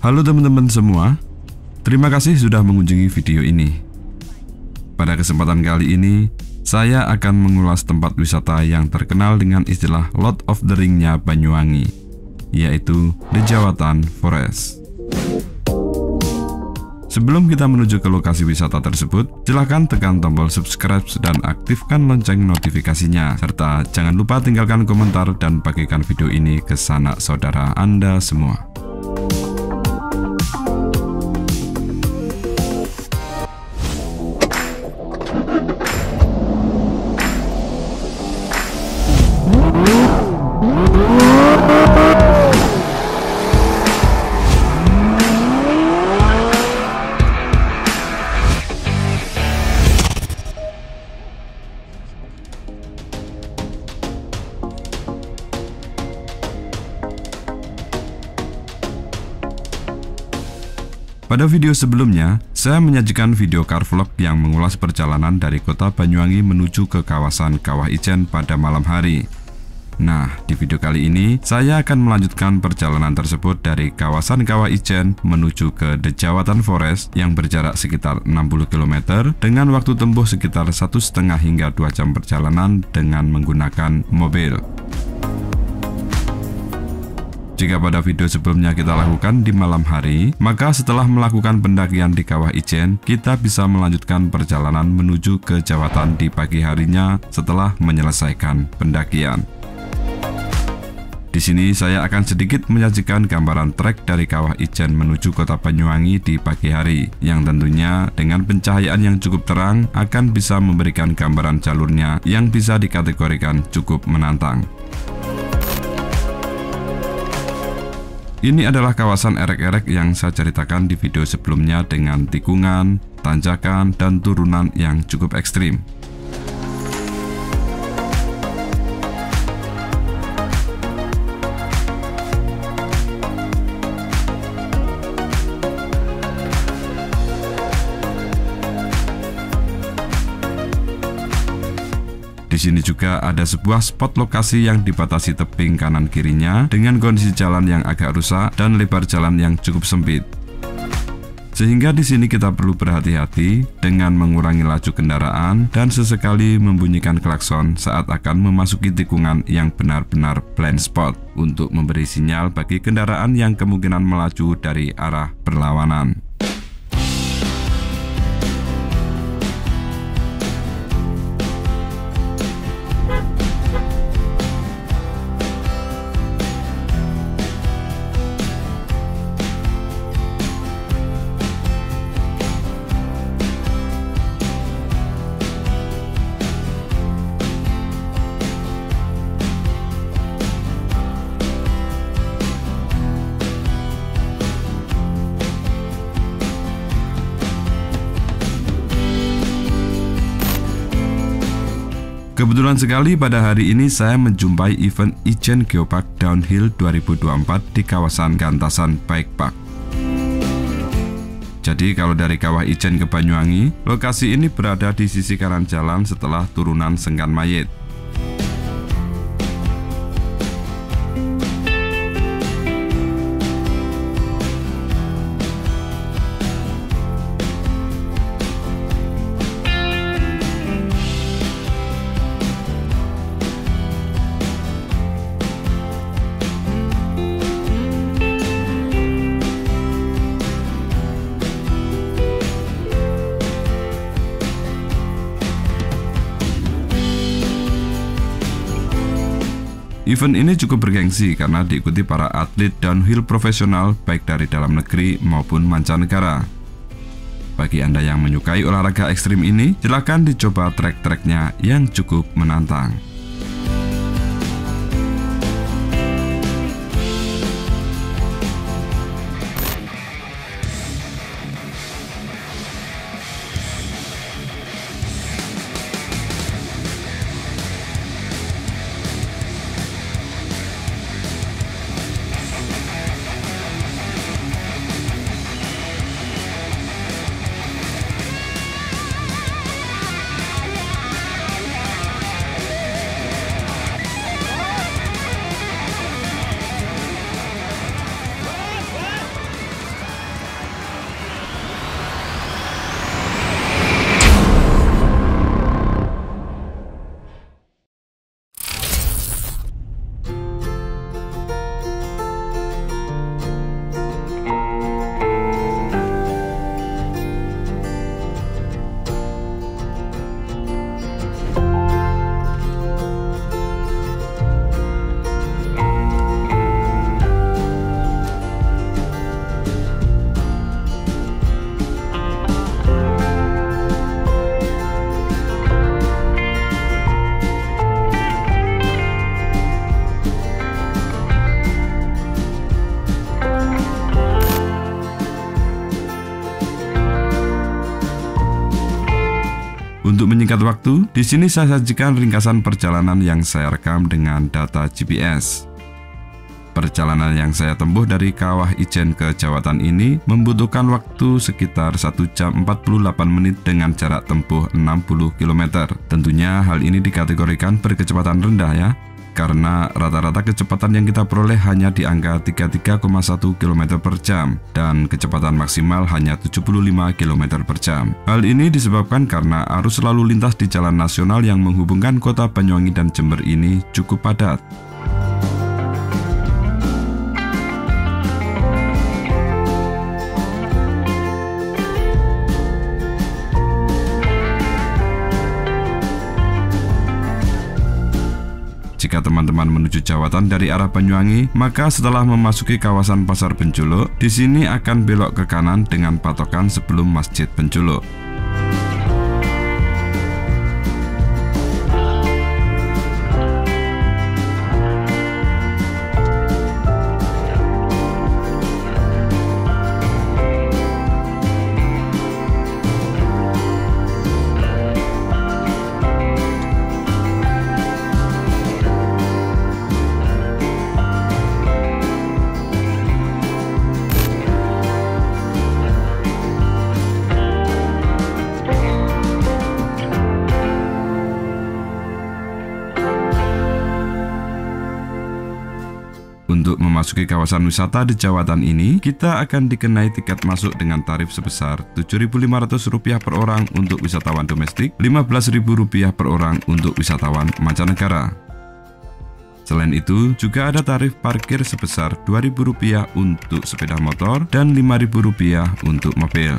Halo teman-teman semua, terima kasih sudah mengunjungi video ini. Pada kesempatan kali ini, saya akan mengulas tempat wisata yang terkenal dengan istilah Lord of the Ring-nya Banyuwangi, yaitu Dejawatan Forest. Sebelum kita menuju ke lokasi wisata tersebut, silahkan tekan tombol subscribe dan aktifkan lonceng notifikasinya, serta jangan lupa tinggalkan komentar dan bagikan video ini ke sanak saudara Anda semua. Pada video sebelumnya, saya menyajikan video car vlog yang mengulas perjalanan dari kota Banyuwangi menuju ke kawasan Kawah Ijen pada malam hari. Nah, di video kali ini, saya akan melanjutkan perjalanan tersebut dari kawasan Kawah Ijen menuju ke Dejawatan Forest yang berjarak sekitar 60 km dengan waktu tempuh sekitar 1,5 hingga 2 jam perjalanan dengan menggunakan mobil. Jika pada video sebelumnya kita lakukan di malam hari, maka setelah melakukan pendakian di Kawah Ijen, kita bisa melanjutkan perjalanan menuju ke Jawatan di pagi harinya setelah menyelesaikan pendakian. Di sini saya akan sedikit menyajikan gambaran trek dari Kawah Ijen menuju kota Banyuwangi di pagi hari, yang tentunya dengan pencahayaan yang cukup terang akan bisa memberikan gambaran jalurnya yang bisa dikategorikan cukup menantang. Ini adalah kawasan erek-erek yang saya ceritakan di video sebelumnya dengan tikungan, tanjakan, dan turunan yang cukup ekstrim. Di sini juga ada sebuah spot lokasi yang dibatasi tebing kanan kirinya dengan kondisi jalan yang agak rusak dan lebar jalan yang cukup sempit. Sehingga di sini kita perlu berhati-hati dengan mengurangi laju kendaraan dan sesekali membunyikan klakson saat akan memasuki tikungan yang benar-benar blind spot untuk memberi sinyal bagi kendaraan yang kemungkinan melaju dari arah berlawanan. Kebetulan sekali pada hari ini saya menjumpai event Ijen Geopark Downhill 2024 di kawasan Gantasan Bike Park. Jadi kalau dari Kawah Ijen ke Banyuwangi, lokasi ini berada di sisi kanan jalan setelah turunan Sengkan Mayit. Event ini cukup bergengsi karena diikuti para atlet downhill profesional baik dari dalam negeri maupun mancanegara. Bagi Anda yang menyukai olahraga ekstrim ini, silakan dicoba trek-treknya yang cukup menantang. Untuk menyingkat waktu, di sini saya sajikan ringkasan perjalanan yang saya rekam dengan data GPS. Perjalanan yang saya tempuh dari Kawah Ijen ke Jawatan ini membutuhkan waktu sekitar 1 jam 48 menit dengan jarak tempuh 60 km. Tentunya hal ini dikategorikan berkecepatan rendah ya, karena rata-rata kecepatan yang kita peroleh hanya di angka 33,1 km per jam dan kecepatan maksimal hanya 75 km per jam. Hal ini disebabkan karena arus lalu lintas di jalan nasional yang menghubungkan kota Banyuwangi dan Jember ini cukup padat. Jika teman-teman menuju Jawatan dari arah Banyuwangi, maka setelah memasuki kawasan Pasar Benculuk, di sini akan belok ke kanan dengan patokan sebelum Masjid Benculuk. Untuk memasuki kawasan wisata di Jawatan ini, kita akan dikenai tiket masuk dengan tarif sebesar Rp7.500 per orang untuk wisatawan domestik, Rp15.000 per orang untuk wisatawan mancanegara. Selain itu, juga ada tarif parkir sebesar Rp2.000 untuk sepeda motor dan Rp5.000 untuk mobil.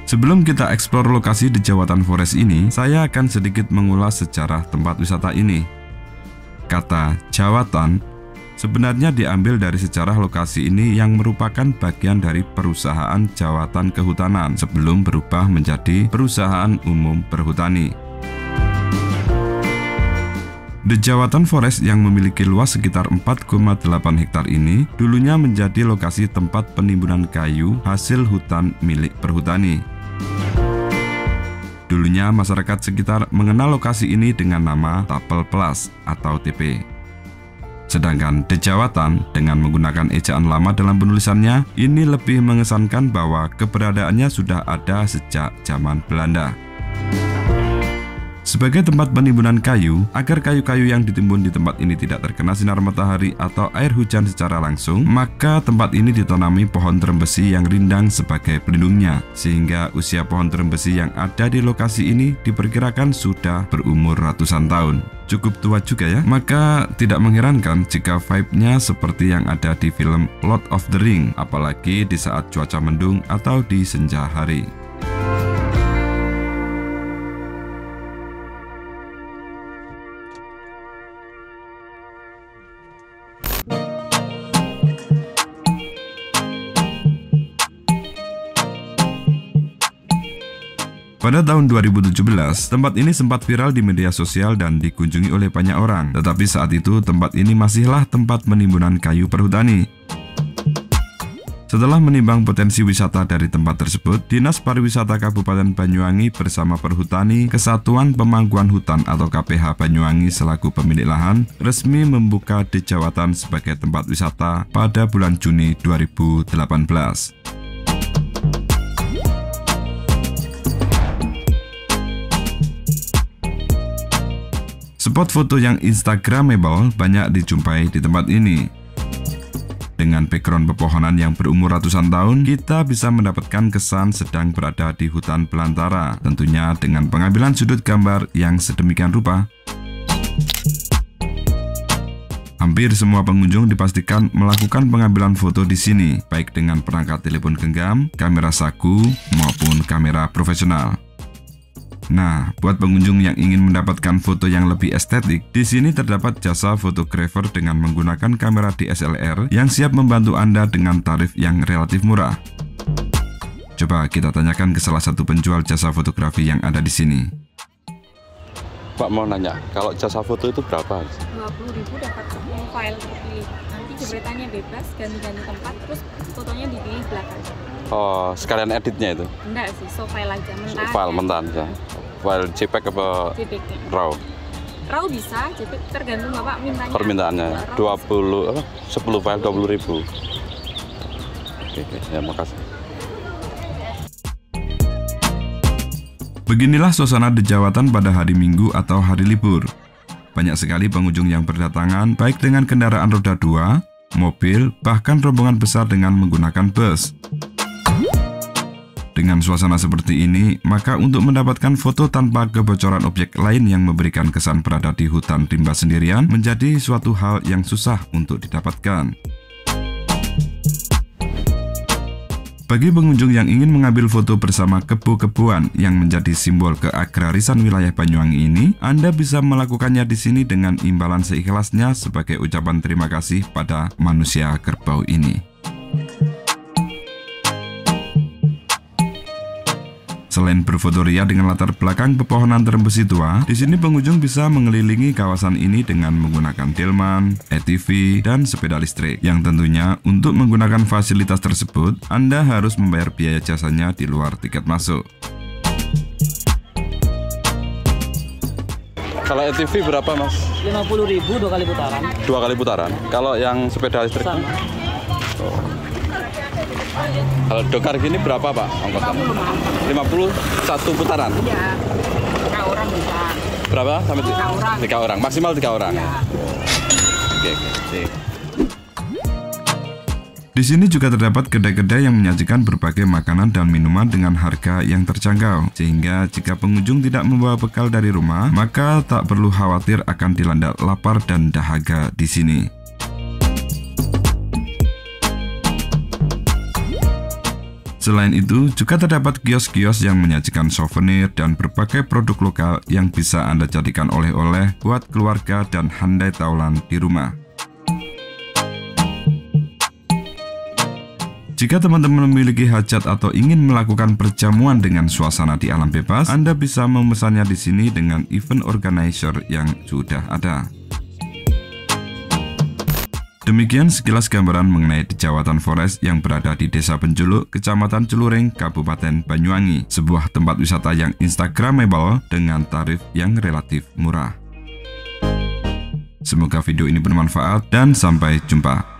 Sebelum kita eksplor lokasi di Jawatan Forest ini, saya akan sedikit mengulas sejarah tempat wisata ini. Kata Jawatan sebenarnya diambil dari sejarah lokasi ini yang merupakan bagian dari perusahaan Jawatan Kehutanan sebelum berubah menjadi Perusahaan Umum Perhutani. The Jawatan Forest yang memiliki luas sekitar 4,8 hektar ini dulunya menjadi lokasi tempat penimbunan kayu hasil hutan milik perhutani. Dulunya masyarakat sekitar mengenal lokasi ini dengan nama Tapel Plas atau TP. Sedangkan The Jawatan dengan menggunakan ejaan lama dalam penulisannya, ini lebih mengesankan bahwa keberadaannya sudah ada sejak zaman Belanda. Sebagai tempat penimbunan kayu, agar kayu-kayu yang ditimbun di tempat ini tidak terkena sinar matahari atau air hujan secara langsung, maka tempat ini ditanami pohon terembesi yang rindang sebagai pelindungnya, sehingga usia pohon terembesi yang ada di lokasi ini diperkirakan sudah berumur ratusan tahun. Cukup tua juga ya, maka tidak mengherankan jika vibe-nya seperti yang ada di film Lord of the Ring, apalagi di saat cuaca mendung atau di senja hari. Pada tahun 2017, tempat ini sempat viral di media sosial dan dikunjungi oleh banyak orang. Tetapi saat itu tempat ini masihlah tempat penimbunan kayu perhutani. Setelah menimbang potensi wisata dari tempat tersebut, Dinas Pariwisata Kabupaten Banyuwangi bersama Perhutani, Kesatuan Pemangkuan Hutan atau KPH Banyuwangi selaku pemilik lahan, resmi membuka The Jawatan sebagai tempat wisata pada bulan Juni 2018. Spot foto yang instagramable banyak dijumpai di tempat ini. Dengan background pepohonan yang berumur ratusan tahun, kita bisa mendapatkan kesan sedang berada di hutan belantara, tentunya dengan pengambilan sudut gambar yang sedemikian rupa. Hampir semua pengunjung dipastikan melakukan pengambilan foto di sini, baik dengan perangkat telepon genggam, kamera saku, maupun kamera profesional. Nah, buat pengunjung yang ingin mendapatkan foto yang lebih estetik, di sini terdapat jasa fotografer dengan menggunakan kamera DSLR yang siap membantu Anda dengan tarif yang relatif murah. Coba kita tanyakan ke salah satu penjual jasa fotografi yang ada di sini. Pak mau nanya, kalau jasa foto itu berapa? 20.000 dapat file terpilih. Nanti jepretannya bebas, ganti-ganti tempat, terus fotonya dipilih belakang. Oh, sekalian editnya itu? Enggak sih, so file aja, mentah. File mentah ya. File JPEG apa JPEG. RAW? RAW bisa, JPEG tergantung Bapak mintanya. Permintaannya Ya, 20 apa? 10 file 20.000. Oke, ya makasih. Beginilah suasana Dejawatan pada hari Minggu atau hari libur. Banyak sekali pengunjung yang berdatangan baik dengan kendaraan roda 2, mobil, bahkan rombongan besar dengan menggunakan bus. Dengan suasana seperti ini, maka untuk mendapatkan foto tanpa kebocoran objek lain yang memberikan kesan berada di hutan rimba sendirian menjadi suatu hal yang susah untuk didapatkan. Bagi pengunjung yang ingin mengambil foto bersama kebo-keboan yang menjadi simbol keagrarisan wilayah Banyuwangi ini, Anda bisa melakukannya di sini dengan imbalan seikhlasnya sebagai ucapan terima kasih pada manusia kerbau ini. Selain berfoto ria dengan latar belakang pepohonan terembesi tua, di sini pengunjung bisa mengelilingi kawasan ini dengan menggunakan delman, ATV, dan sepeda listrik. Yang tentunya untuk menggunakan fasilitas tersebut, Anda harus membayar biaya jasanya di luar tiket masuk. Kalau ATV berapa, Mas? 50.000 2 kali putaran. 2 kali putaran. Kalau yang sepeda listrik? Sama. Oh. Kalau dokar gini berapa, Pak? Ongkosnya? 50 satu putaran. Iya, 3 orang bisa. Berapa? Sampai 3 orang. 3 orang. Maksimal 3 orang. Ya. Oke. Di sini juga terdapat kedai-kedai yang menyajikan berbagai makanan dan minuman dengan harga yang terjangkau, sehingga jika pengunjung tidak membawa bekal dari rumah, maka tak perlu khawatir akan dilanda lapar dan dahaga di sini. Selain itu, juga terdapat kios-kios yang menyajikan souvenir dan berbagai produk lokal yang bisa Anda jadikan oleh-oleh buat keluarga dan handai taulan di rumah. Jika teman-teman memiliki hajat atau ingin melakukan perjamuan dengan suasana di alam bebas, Anda bisa memesannya di sini dengan event organizer yang sudah ada. Demikian sekilas gambaran mengenai Dejawatan Forest yang berada di Desa Penjuluk, Kecamatan Celuring, Kabupaten Banyuwangi, sebuah tempat wisata yang instagramable dengan tarif yang relatif murah. Semoga video ini bermanfaat dan sampai jumpa.